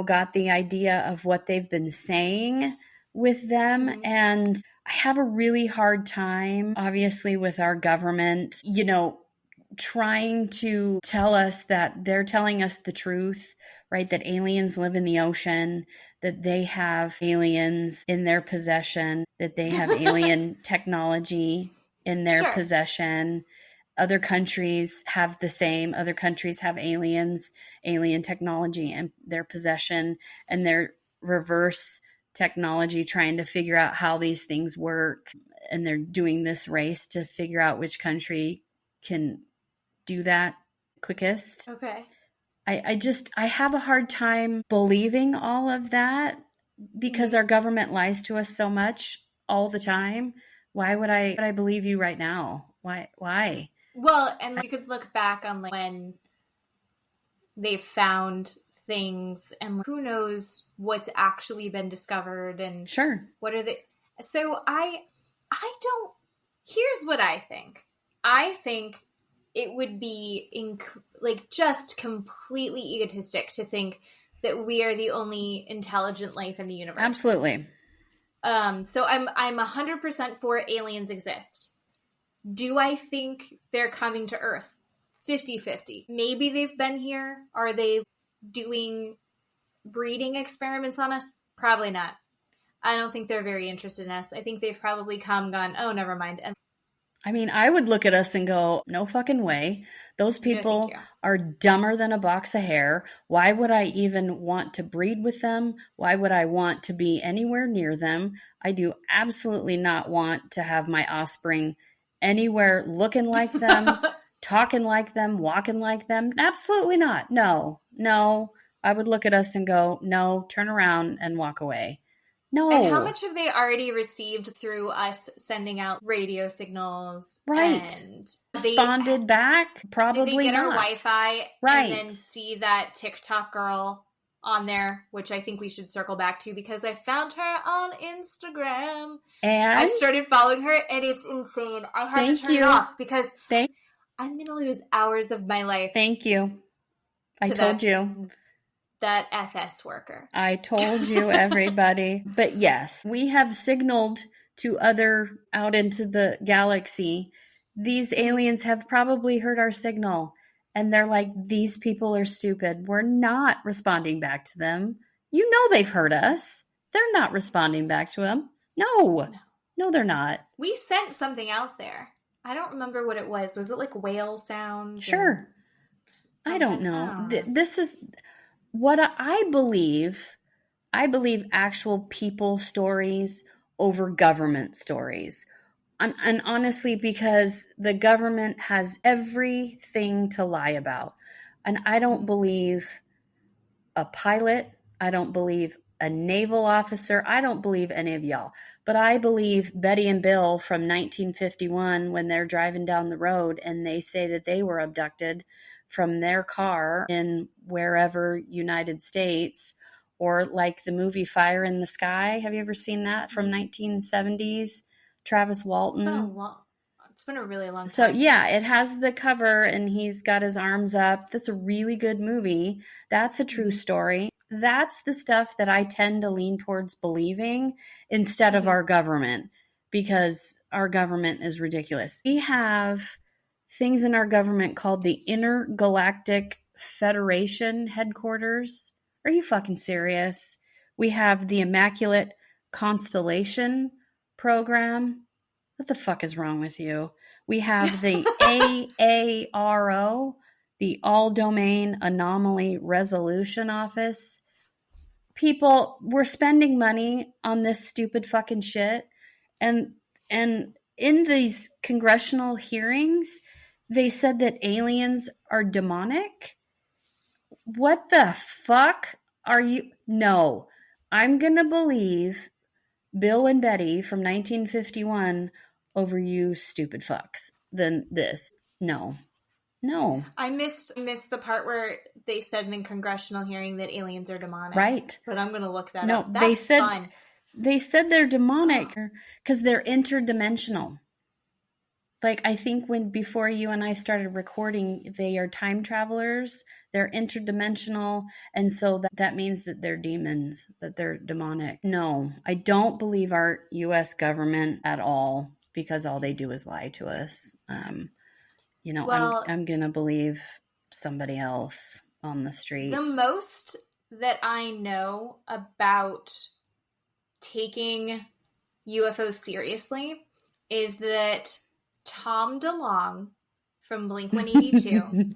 [SPEAKER 2] got the idea of what they've been saying with them. And I have a really hard time, obviously, with our government, trying to tell us that they're telling us the truth, right? That aliens live in the ocean, that they have aliens in their possession, that they have alien technology in their possession. Other countries have the same. Other countries have alien technology in their possession, and they're reverse technology trying to figure out how these things work. And they're doing this race to figure out which country can do that quickest.
[SPEAKER 3] Okay.
[SPEAKER 2] I have a hard time believing all of that because our government lies to us so much all the time. Why would I believe you right now? Why?
[SPEAKER 3] Well, and we could look back on when they found things and who knows what's actually been discovered and what are they. So I don't, here's what I think. I think it would be just completely egotistic to think that we are the only intelligent life in the universe.
[SPEAKER 2] Absolutely.
[SPEAKER 3] So I'm 100% for aliens exist. Do I think they're coming to Earth? 50-50. Maybe they've been here. Are they doing breeding experiments on us? Probably not. I don't think they're very interested in us. I think they've probably gone, oh, never mind. And
[SPEAKER 2] I mean, I would look at us and go, no fucking way. Those people are dumber than a box of hair. Why would I even want to breed with them? Why would I want to be anywhere near them? I do absolutely not want to have my offspring anywhere looking like them, talking like them, walking like them. Absolutely not. No. I would look at us and go, no, turn around and walk away. No.
[SPEAKER 3] And how much have they already received through us sending out radio signals?
[SPEAKER 2] Right.
[SPEAKER 3] And
[SPEAKER 2] responded back? Probably not.
[SPEAKER 3] Did they get our Wi-Fi?
[SPEAKER 2] Right.
[SPEAKER 3] And then see that TikTok girl on there, which I think we should circle back to because I found her on Instagram.
[SPEAKER 2] And
[SPEAKER 3] I've started following her and it's insane. I had to turn it off because I'm going to lose hours of my life.
[SPEAKER 2] Thank you. I told you.
[SPEAKER 3] that FS worker.
[SPEAKER 2] I told you, everybody. But yes, we have signaled to other out into the galaxy. These aliens have probably heard our signal. And they're like, these people are stupid. We're not responding back to them. You know they've heard us. They're not responding back to them. No, they're not.
[SPEAKER 3] We sent something out there. I don't remember what it was. Was it like whale sounds?
[SPEAKER 2] Sure. I don't know. This is what I believe. I believe actual people stories over government stories. And honestly, because the government has everything to lie about. And I don't believe a pilot. I don't believe a naval officer. I don't believe any of y'all. But I believe Betty and Bill from 1951 when they're driving down the road and they say that they were abducted from their car in wherever United States, or like the movie Fire in the Sky. Have you ever seen that from 1970s? Travis Walton.
[SPEAKER 3] It's been a really long time.
[SPEAKER 2] So yeah, it has the cover and he's got his arms up. That's a really good movie. That's a true story. That's the stuff that I tend to lean towards believing instead of our government, because our government is ridiculous. We have things in our government called the Intergalactic Federation headquarters. Are you fucking serious? We have the Immaculate Constellation program. What the fuck is wrong with you? We have the AARO, the All Domain Anomaly Resolution Office. People, we're spending money on this stupid fucking shit. And in these congressional hearings, they said that aliens are demonic. What the fuck are you? No, I'm going to believe Bill and Betty from 1951 over you stupid fucks than this. No.
[SPEAKER 3] I missed the part where they said in a congressional hearing that aliens are demonic.
[SPEAKER 2] Right.
[SPEAKER 3] But I'm going to look that up.
[SPEAKER 2] That's fun. They said they're demonic because they're interdimensional. Like, I think before you and I started recording, they are time travelers. They're interdimensional. And so that means that they're demons, that they're demonic. No, I don't believe our U.S. government at all, because all they do is lie to us. I'm going to believe somebody else on the street.
[SPEAKER 3] The most that I know about taking UFOs seriously is that Tom DeLonge from Blink-182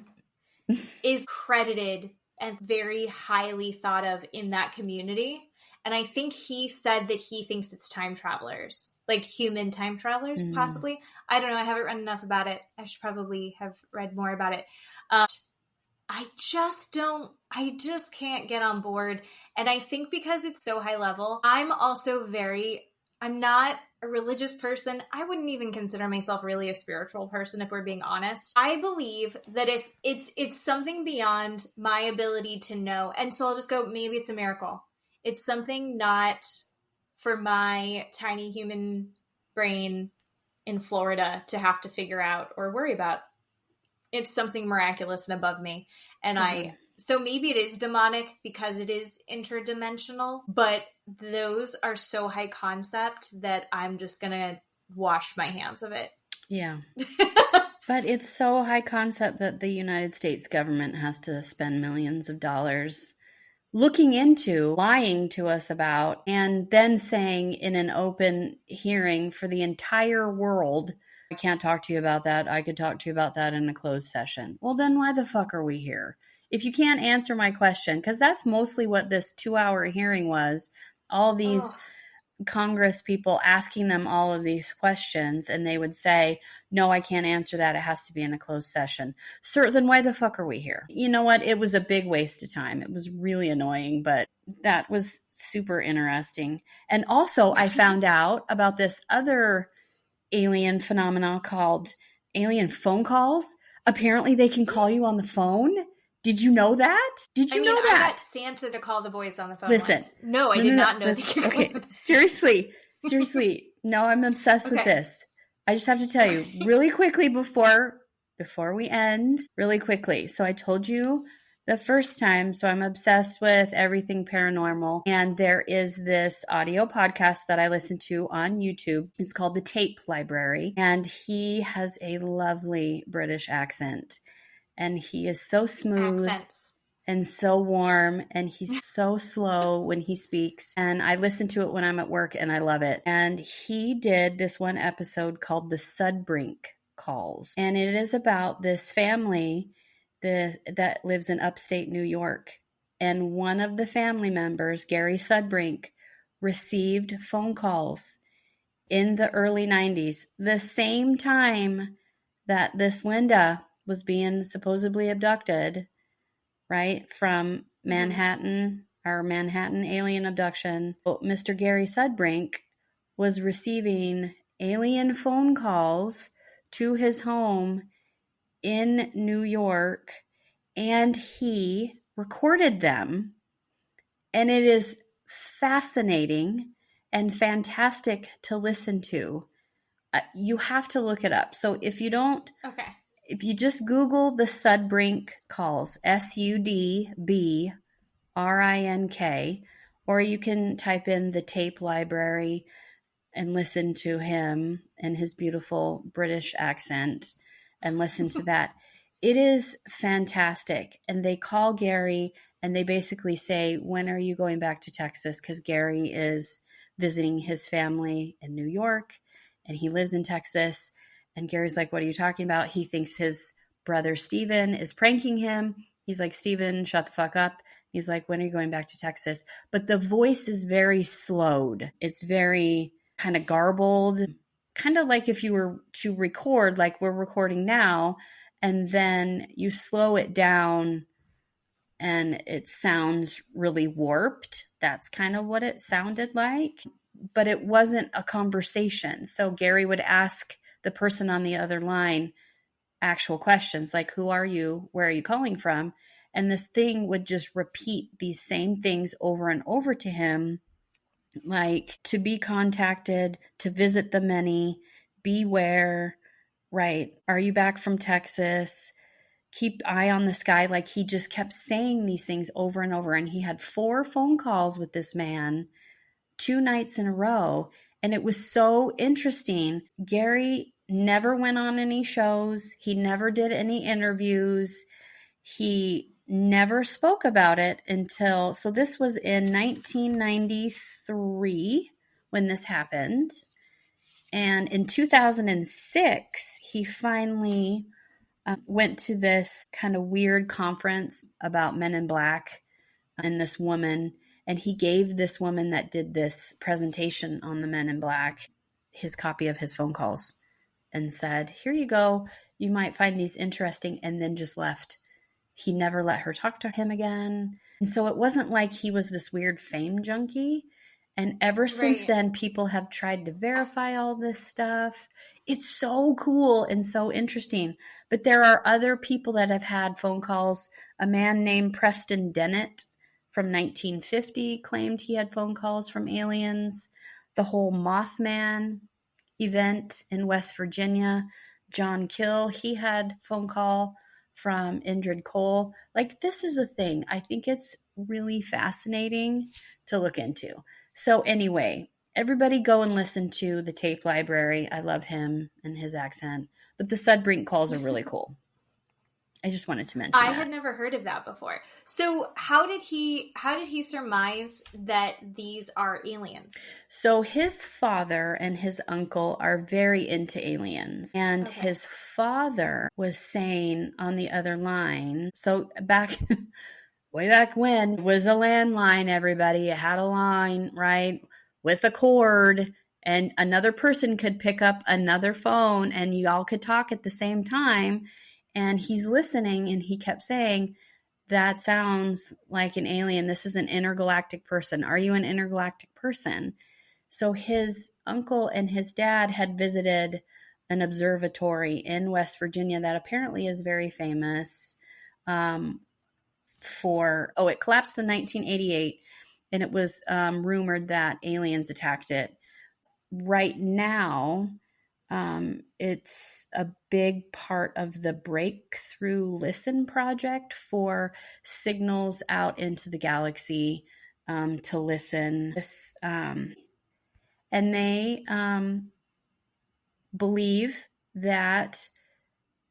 [SPEAKER 3] is credited and very highly thought of in that community. And I think he said that he thinks it's time travelers, like human time travelers, possibly. I don't know. I haven't read enough about it. I should probably have read more about it. I just can't get on board. And I think because it's so high level, I'm not a religious person. I wouldn't even consider myself really a spiritual person, if we're being honest. I believe that if it's something beyond my ability to know, and so I'll just go, maybe it's a miracle. It's something not for my tiny human brain in Florida to have to figure out or worry about. It's something miraculous and above me. And so maybe it is demonic because it is interdimensional, but those are so high concept that I'm just going to wash my hands of it.
[SPEAKER 2] Yeah. But it's so high concept that the United States government has to spend millions of dollars looking into, lying to us about, and then saying in an open hearing for the entire world, I can't talk to you about that. I could talk to you about that in a closed session. Well, then why the fuck are we here? If you can't answer my question, because that's mostly what this 2-hour hearing was, all these Congress people asking them all of these questions, and they would say, no, I can't answer that. It has to be in a closed session. Sir, then why the fuck are we here? You know what? It was a big waste of time. It was really annoying, but that was super interesting. And also I found out about this other alien phenomena called alien phone calls. Apparently they can call you on the phone. Did you know that? I
[SPEAKER 3] got Santa to call the boys on the phone.
[SPEAKER 2] Listen.
[SPEAKER 3] Once. No, I did not know they could
[SPEAKER 2] okay. Seriously. No, I'm obsessed with this. I just have to tell you really quickly before we end, really quickly. So I told you the first time. So I'm obsessed with everything paranormal. And there is this audio podcast that I listen to on YouTube. It's called The Tape Library. And he has a lovely British accent. And he is so smooth.
[SPEAKER 3] Accents.
[SPEAKER 2] And so warm, and he's so slow when he speaks. And I listen to it when I'm at work, and I love it. And he did this one episode called the Sudbrink Calls. And it is about this family that lives in upstate New York. And one of the family members, Gary Sudbrink, received phone calls in the early 90s, the same time that this Linda was being supposedly abducted, right, from Manhattan, our Manhattan alien abduction. Mr. Gary Sudbrink was receiving alien phone calls to his home in New York, and he recorded them. And it is fascinating and fantastic to listen to. You have to look it up. So if you don't, if you just Google the Sudbrink calls, Sudbrink, or you can type in the Tape Library and listen to him and his beautiful British accent and listen to that. It is fantastic. And they call Gary and they basically say, when are you going back to Texas? Because Gary is visiting his family in New York and he lives in Texas. And Gary's like, what are you talking about? He thinks his brother Steven is pranking him. He's like, Steven, shut the fuck up. He's like, when are you going back to Texas? But the voice is very slowed. It's very kind of garbled, kind of like if you were to record like we're recording now, and then you slow it down and it sounds really warped. That's kind of what it sounded like, but it wasn't a conversation. So Gary would ask the person on the other line actual questions like, who are you? Where are you calling from? And this thing would just repeat these same things over and over to him, like to be contacted, to visit the many, beware, right? Are you back from Texas? Keep eye on the sky. Like he just kept saying these things over and over. And he had 4 phone calls with this man 2 nights in a row. And it was so interesting. Gary never went on any shows. He never did any interviews. He never spoke about it until, so this was in 1993 when this happened. And in 2006, he finally went to this kind of weird conference about Men in Black and this woman. And he gave this woman that did this presentation on the Men in Black his copy of his phone calls and said, here you go. You might find these interesting, and then just left. He never let her talk to him again. And so it wasn't like he was this weird fame junkie. And ever since then, people have tried to verify all this stuff. It's so cool and so interesting. But there are other people that have had phone calls. A man named Preston Dennett from 1950 claimed he had phone calls from aliens. The whole Mothman event in West Virginia, John Kill, he had phone call from Indrid Cole. Like, this is a thing. I think it's really fascinating to look into. So anyway, everybody go and listen to the Tape Library. I love him and his accent. But the Sudbrink calls are really cool. I just wanted to mention
[SPEAKER 3] I had never heard of that before. So how did he surmise that these are aliens?
[SPEAKER 2] So his father and his uncle are very into aliens. And his father was saying on the other line, so way back when, it was a landline, everybody. It had a line, right, with a cord, and another person could pick up another phone and you all could talk at the same time. And he's listening, and he kept saying, that sounds like an alien. This is an intergalactic person. Are you an intergalactic person? So his uncle and his dad had visited an observatory in West Virginia that apparently is very famous it collapsed in 1988, and it was rumored that aliens attacked it. Right now, It's a big part of the Breakthrough Listen project for signals out into the galaxy to listen. And they believe that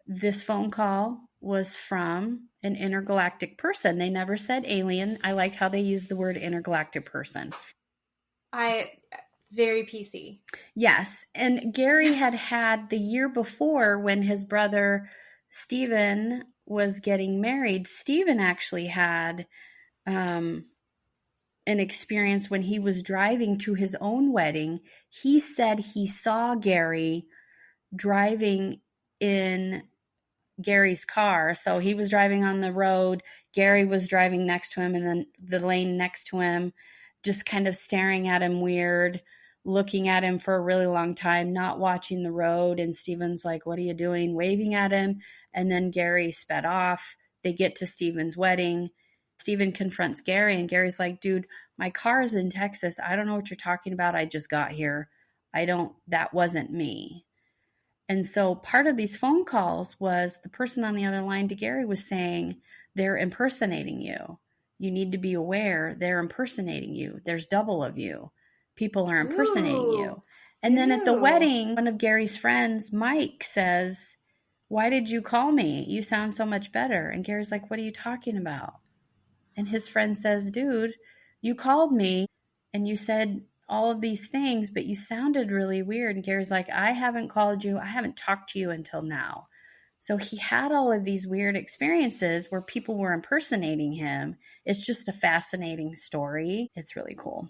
[SPEAKER 2] this phone call was from an intergalactic person. They never said alien. I like how they use the word intergalactic person.
[SPEAKER 3] Very PC.
[SPEAKER 2] Yes. And Gary had the year before, when his brother Stephen was getting married, Stephen actually had an experience when he was driving to his own wedding. He said he saw Gary driving in Gary's car. So he was driving on the road. Gary was driving next to him, and then the lane next to him, just kind of staring at him weird, looking at him for a really long time, not watching the road. And Steven's like, "What are you doing?" Waving at him. And then Gary sped off. They get to Steven's wedding. Steven confronts Gary, and Gary's like, "Dude, my car is in Texas. I don't know what you're talking about. I just got here. That wasn't me." And so part of these phone calls was the person on the other line to Gary was saying, "They're impersonating you. You need to be aware they're impersonating you. There's double of you. People are impersonating you." And then at the wedding, one of Gary's friends, Mike, says, "Why did you call me? You sound so much better." And Gary's like, "What are you talking about?" And his friend says, "Dude, you called me and you said all of these things, but you sounded really weird." And Gary's like, "I haven't called you. I haven't talked to you until now." So he had all of these weird experiences where people were impersonating him. It's just a fascinating story. It's really cool.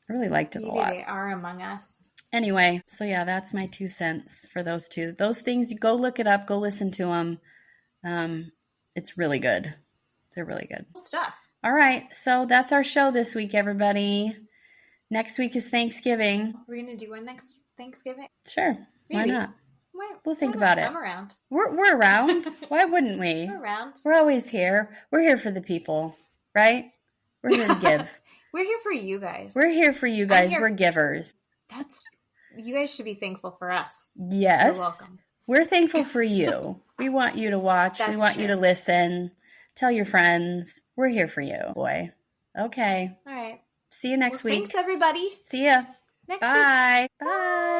[SPEAKER 2] I really liked it a lot.
[SPEAKER 3] Maybe they are among us.
[SPEAKER 2] Anyway, so yeah, that's my 2 cents for those two. Those things, you go look it up, go listen to them. It's really good. They're really good.
[SPEAKER 3] Cool stuff.
[SPEAKER 2] All right, so that's our show this week, everybody. Next week is Thanksgiving.
[SPEAKER 3] We're going to do one next Thanksgiving?
[SPEAKER 2] Sure.
[SPEAKER 3] Maybe.
[SPEAKER 2] Why not? We'll think about it.
[SPEAKER 3] I'm around.
[SPEAKER 2] We're around. Why wouldn't we?
[SPEAKER 3] We're around.
[SPEAKER 2] We're always here. We're here for the people, right? We're here to give.
[SPEAKER 3] We're here for you guys.
[SPEAKER 2] We're here for you guys. We're givers.
[SPEAKER 3] You guys should be thankful for us.
[SPEAKER 2] Yes.
[SPEAKER 3] You're welcome.
[SPEAKER 2] We're thankful for you. We want you to watch. We want you to listen. Tell your friends. We're here for you, boy. Okay.
[SPEAKER 3] All right.
[SPEAKER 2] See you next week.
[SPEAKER 3] Thanks, everybody.
[SPEAKER 2] See ya.
[SPEAKER 3] Next week.
[SPEAKER 2] Bye. Bye.